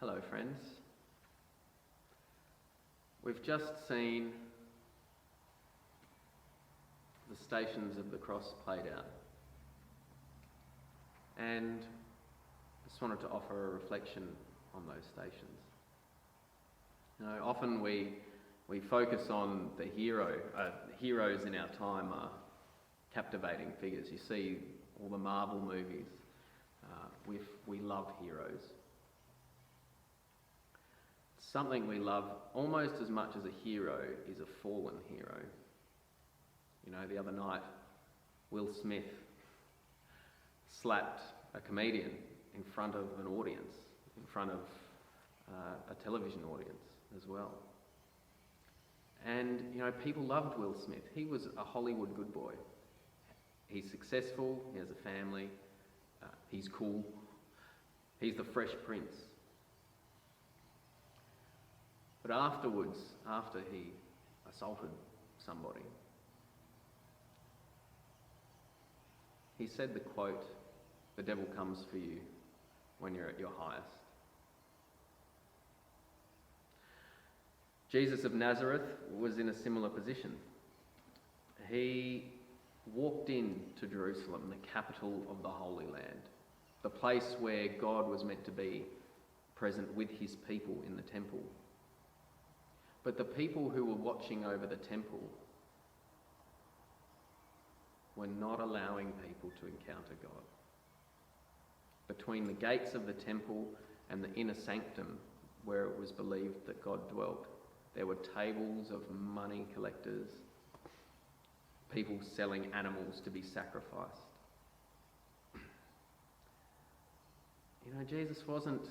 Hello friends. We've just seen the Stations of the Cross played out, and I just wanted to offer a reflection on those stations. Often we focus on the heroes in our time are captivating figures. You see all the Marvel movies, we love heroes. Something we love almost as much as a hero is a fallen hero. The other night, Will Smith slapped a comedian in front of an audience, in front of a television audience as well. And, people loved Will Smith. He was a Hollywood good boy. He's successful, he has a family, he's cool, he's the Fresh Prince. But afterwards, after he assaulted somebody, he said the quote, "The devil comes for you when you're at your highest." Jesus of Nazareth was in a similar position. He walked into Jerusalem, the capital of the Holy Land, the place where God was meant to be present with his people in the temple. But the people who were watching over the temple were not allowing people to encounter God. Between the gates of the temple and the inner sanctum, where it was believed that God dwelt, there were tables of money collectors, people selling animals to be sacrificed. Jesus wasn't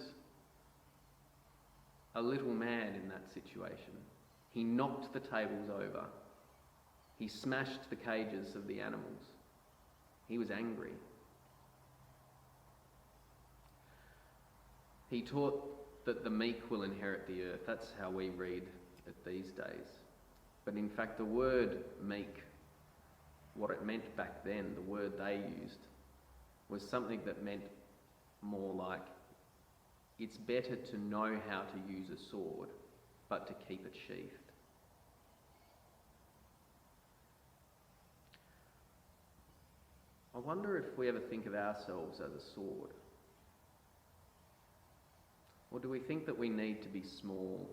a little man in that situation. He knocked the tables over. He smashed the cages of the animals. He was angry. He taught that the meek will inherit the earth. That's how we read it these days. But in fact, the word meek, what it meant back then, the word they used, was something that meant more like, it's better to know how to use a sword, but to keep it sheathed. I wonder if we ever think of ourselves as a sword. Or do we think that we need to be small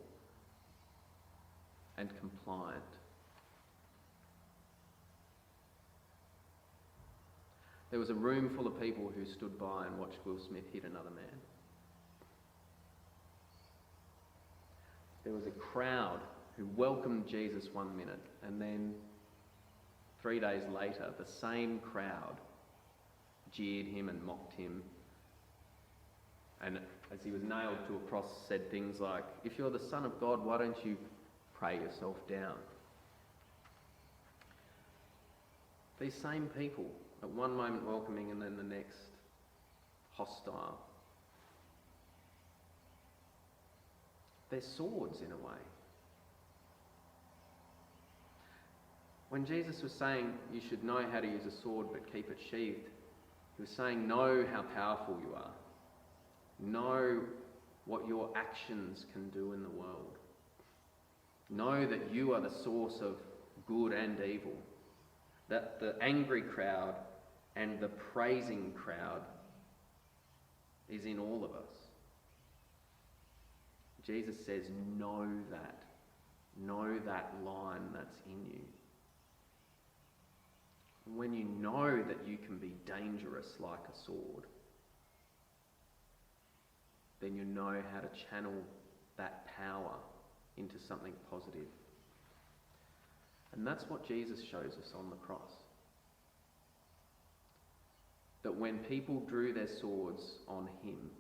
and compliant? There was a room full of people who stood by and watched Will Smith hit another man. There was a crowd who welcomed Jesus 1 minute, and then 3 days later, the same crowd jeered him and mocked him, and as he was nailed to a cross said things like, "If you're the Son of God, why don't you pray yourself down?" These same people, at one moment welcoming and then the next hostile. They're swords in a way. When Jesus was saying you should know how to use a sword but keep it sheathed, he was saying know how powerful you are. Know what your actions can do in the world. Know that you are the source of good and evil. That the angry crowd and the praising crowd is in all of us. Jesus says, know that line that's in you. And when you know that you can be dangerous like a sword, then you know how to channel that power into something positive. And that's what Jesus shows us on the cross. That when people drew their swords on him,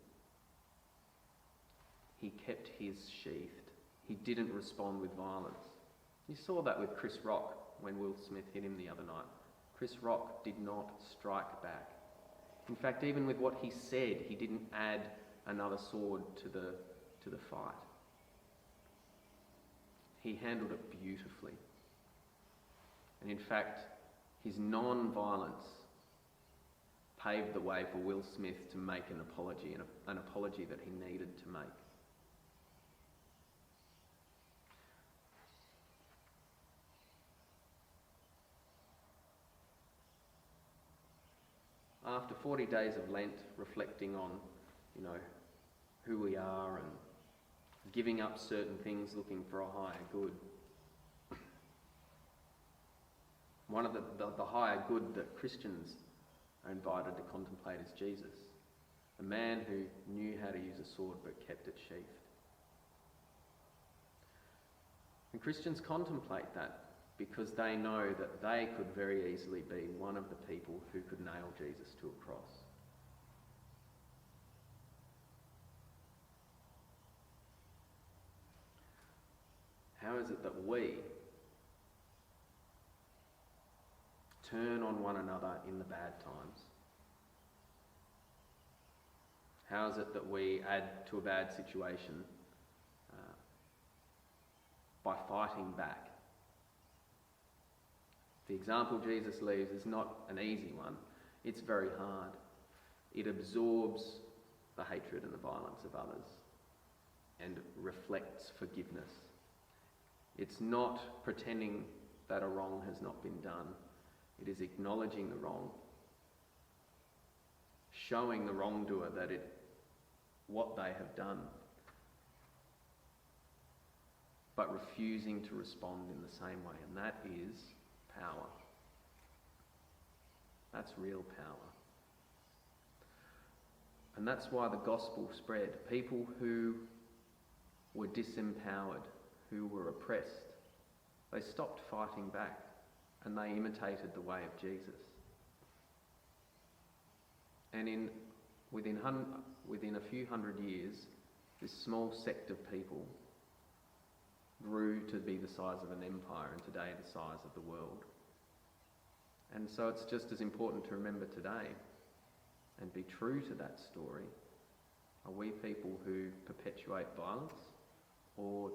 he kept his sheathed. He didn't respond with violence. You saw that with Chris Rock when Will Smith hit him the other night. Chris Rock did not strike back. In fact, even with what he said, he didn't add another sword to the fight. He handled it beautifully. And in fact, his non-violence paved the way for Will Smith to make an apology, and an apology that he needed to make. after 40 days of Lent, reflecting on, who we are and giving up certain things, looking for a higher good. One of the higher good that Christians are invited to contemplate is Jesus, a man who knew how to use a sword but kept it sheathed. And Christians contemplate that because they know that they could very easily be one of the people who could nail Jesus to a cross. How is it that we turn on one another in the bad times? How is it that we add to a bad situation by fighting back? The example Jesus leaves is not an easy one. It's very hard. It absorbs the hatred and the violence of others and reflects forgiveness. It's not pretending that a wrong has not been done. It is acknowledging the wrong, showing the wrongdoer that what they have done, but refusing to respond in the same way. And that is power. That's real power. And that's why the gospel spread. People who were disempowered, who were oppressed, they stopped fighting back and they imitated the way of Jesus. And within a few hundred years, this small sect of people grew to be the size of an empire, and today the size of the world. And so it's just as important to remember today and be true to that story. Are we people who perpetuate violence, or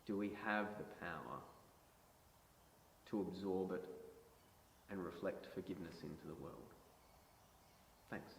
do we have the power to absorb it and reflect forgiveness into the world? Thanks.